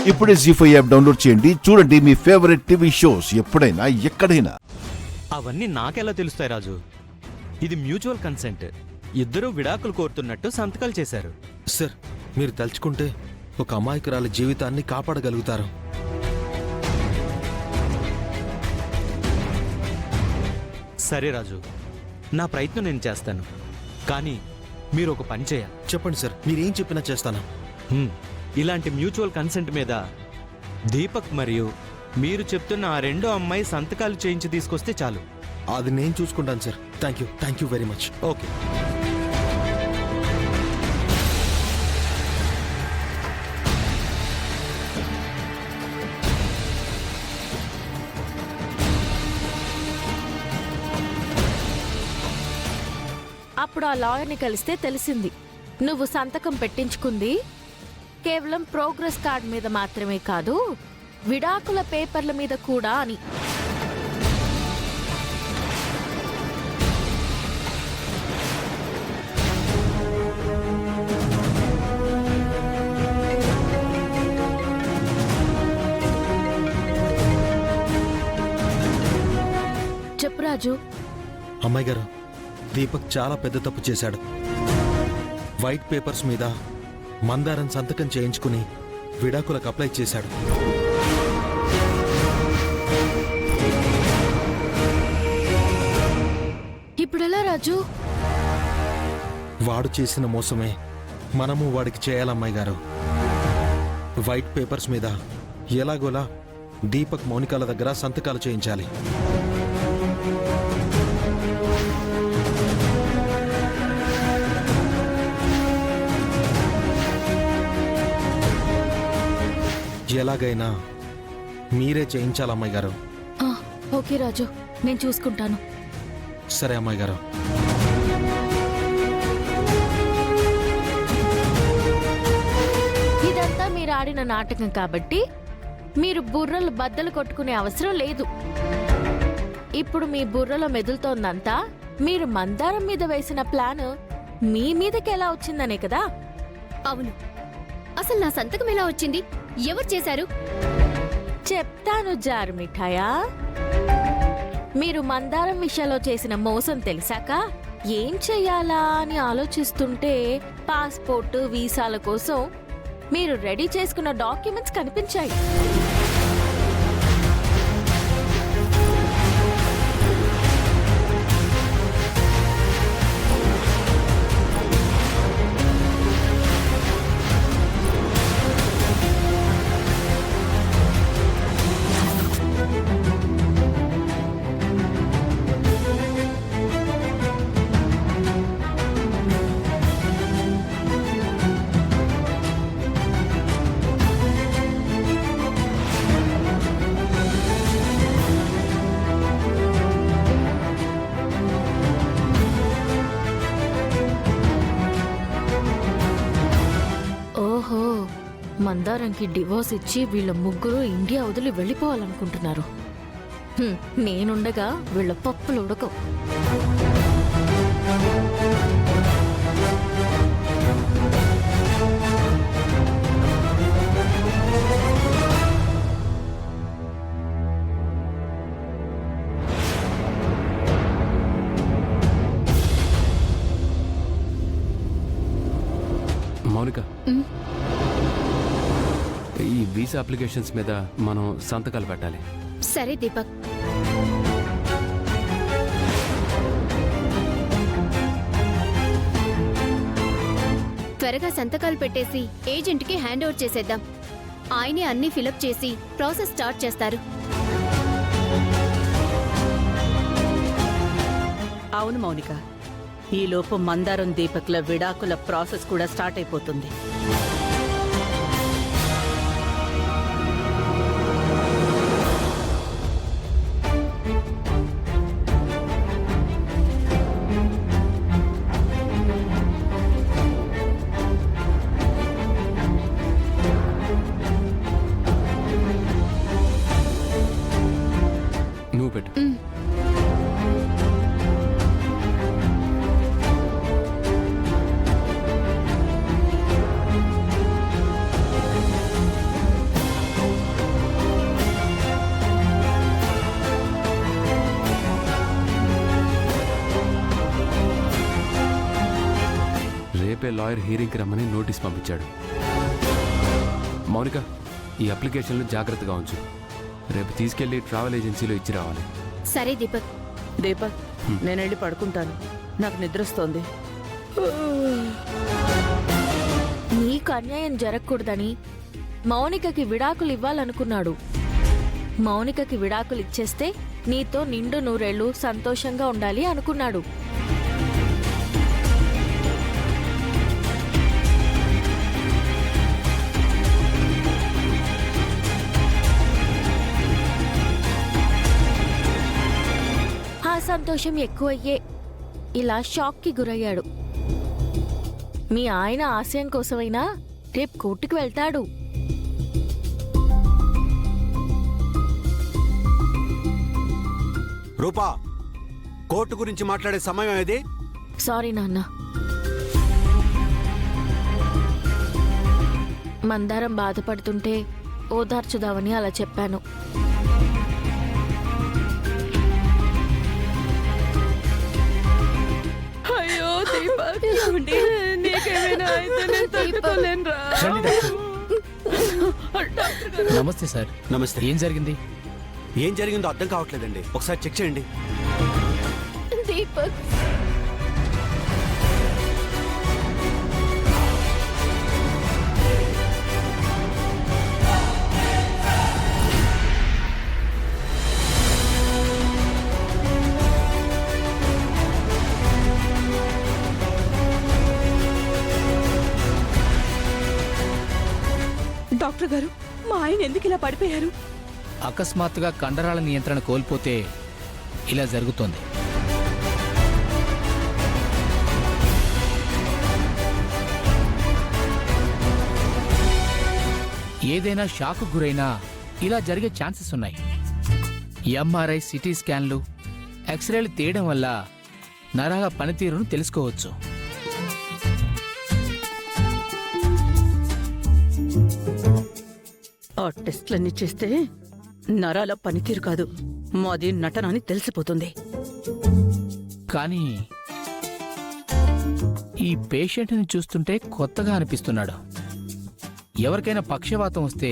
ఇప్పుడే జీ5 app download చేయండి. చూడండి మీ ఫేవరెట్ టీవీ షోస్ ఎప్పుడైనా ఎక్కడైనా. అవన్నీ నాకెలా తెలుస్తాయి రాజు? ఇది మ్యూచువల్ కన్సెంట్. ఇద్దరూ విడాకులు కోరుతున్నట్టు సంతకాలు చేశారు. సార్, మీరు తలుచుకుంటే ఒక అమాయకురాలి జీవితాన్ని కాపాడగలుగుతారు. సరే రాజు, నా ప్రయత్నం నేను చేస్తాను. కానీ మీరు ఒక పని చేయాలి. చెప్పండి సార్, మీరేం చెప్పినా చేస్తాను. ఇలాంటి మ్యూచువల్ కన్సెంట్ మీద దీపక్ మరియు మీరు చెప్తున్న ఆ రెండో అమ్మాయి సంతకాలు చేయించి తీసుకొస్తే చాలు. అది నేను చూసుకుంటాను sir. Thank you very much. Okay. అప్పుడు ఆ లాయర్ని కలిస్తే తెలిసింది నువ్వు సంతకం పెట్టించుకుంది కేవలం ప్రోగ్రెస్ కార్డ్ మీద మాత్రమే కాదు, విడాకుల పేపర్ల మీద కూడా అని. చెప్పు రాజు. అమ్మాయి గారు, దీపక్ చాలా పెద్ద తప్పు చేశాడు. వైట్ పేపర్స్ మీద మందారం సంతకం చేయించుకుని విడాకులకు అప్లై చేశాడు. ఇప్పుడెలా రాజు? వాడు చేసిన మోసమే మనము వాడికి చేయాలమ్మాయి గారు. వైట్ పేపర్స్ మీద ఎలాగోలా దీపక్ మౌనికాల దగ్గర సంతకాలు చేయించాలి. ఎలాగైనా మీరే చేయించాలి అమ్మాయి గారు. ఓకే రాజు, నేను చూసుకుంటాను. సరే అమ్మాయి గారు. ఇదంతా మీరు ఆడిన నాటకం కాబట్టి మీరు బుర్రలు బద్దలు కొట్టుకునే అవసరం లేదు. ఇప్పుడు మీ బుర్రలో మెదులుతోందంతా మీరు మందారం మీద వేసిన ప్లాన్ మీ మీదకి ఎలా వచ్చిందనే కదా? అవును, అసలు నా సంతకం ఎలా వచ్చింది? ఎవరు చేశారు? చెప్తాను జారు మిఠాయా. మీరు మందారం విషయంలో చేసిన మోసం తెలిసాక ఏం చెయ్యాలా అని ఆలోచిస్తుంటే పాస్పోర్ట్ వీసాల కోసం మీరు రెడీ చేసుకున్న డాక్యుమెంట్స్ కనిపించాయి. మందారంకి డివోర్స్ ఇచ్చి వీళ్ళ ముగ్గురు ఇండియా వదిలి వెళ్ళిపోవాలనుకుంటున్నారు. నేనుండగా వీళ్ళ పప్పులు ఉడకవు. మౌనిక, ఈ వీసా అప్లికేషన్స్ మీద మనం సంతకాలు పెట్టాలి. సరే దీపక్. త్వరగా సంతకాలు పెట్టేసి ఏజెంట్కి హ్యాండ్ ఓవర్ చేసేద్దాం. ఆయనే అన్ని ఫిలప్ చేసి ప్రాసెస్ స్టార్ట్ చేస్తారు. అవును మౌనిక, ఈలోపు మందారం దీపక్ల విడాకుల ప్రాసెస్ కూడా స్టార్ట్ అయిపోతుంది. నువ్వు పెట్టు. లాయర్ హీరింగ్కి రమ్మని నోటీస్ పంపించాడు. మౌనిక, ఈ అప్లికేషన్లు జాగ్రత్తగా ఉంచు. రేపు తీసుకెళ్లి ట్రావెల్ ఏజెన్సీలో ఇచ్చి రావాలి. సరే దీపక్. దీపక్, నేను వెళ్ళి పడుకుంటాను. నాకు నిద్రొస్తోంది. నీకు అన్యాయం జరగకూడదని మౌనికకి విడాకులు ఇవ్వాలనుకున్నాడు. మౌనికకి విడాకులు ఇచ్చేస్తే నీతో నిండు నూరేళ్లు సంతోషంగా ఉండాలి అనుకున్నాడు. ఆ సంతోషం ఎక్కువయ్యే ఇలా షాక్కి గురయ్యాడు. మీ ఆయన ఆశయం కోసమైనా రేపు కోర్టుకు వెళ్తాడు. రూపా, కోర్టు గురించి మాట్లాడే సమయం ఇది. సారీ నాన్న. మందారం బాధపడుతుంటే ఓదార్చుదామని అలా చెప్పాను. అయ్యో దీపక్, నీకేమైనా అయితే నేను తట్టుకోలేనురా. నమస్తే సార్. నమస్తే. ఏం జరిగింది? ఏం జరిగిందో అర్థం కావట్లేదండి. ఒకసారి చెక్ చేయండి. దీపక్, డాక్టర్ గారు, మా ఆయన ఎందుకు ఇలా పడిపోయారు? అకస్మాత్తుగా కండరాల నియంత్రణ కోల్పోతే ఇలా జరుగుతోంది. ఏదైనా షాక్ గురైనా ఇలా జరిగే ఛాన్సెస్ ఉన్నాయి. ఎంఆర్ఐ, సిటీ స్కాన్లు, ఎక్స్రేలు తీయడం వల్ల నరాల పనితీరును తెలుసుకోవచ్చు. ఆ టెస్ట్లన్నీ చేస్తే నరాల పనితీరు కాదు, మాది నటన అని తెలిసిపోతుంది. కానీ ఈ పేషెంట్ని చూస్తుంటే కొత్తగా అనిపిస్తున్నాడు. ఎవరికైనా పక్షవాతం వస్తే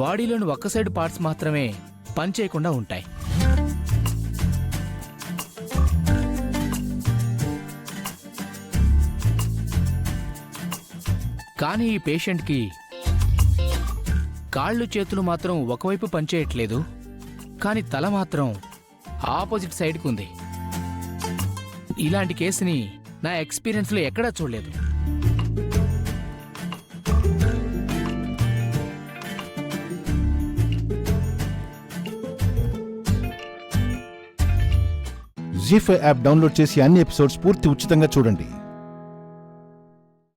బాడీలోని ఒక్క సైడ్ పార్ట్స్ మాత్రమే పనిచేయకుండా ఉంటాయి. కానీ ఈ పేషెంట్కి కాళ్ళు చేతులు మాత్రం ఒకవైపు పనిచేయట్లేదు, కానీ తల మాత్రం ఆపోజిట్ సైడ్కి ఉంది. ఇలాంటి కేసుని నా ఎక్స్పీరియన్స్లో ఎక్కడా చూడలేదు. జీ5 యాప్ డౌన్లోడ్ చేసి అన్ని ఎపిసోడ్స్ పూర్తి ఉచితంగా చూడండి.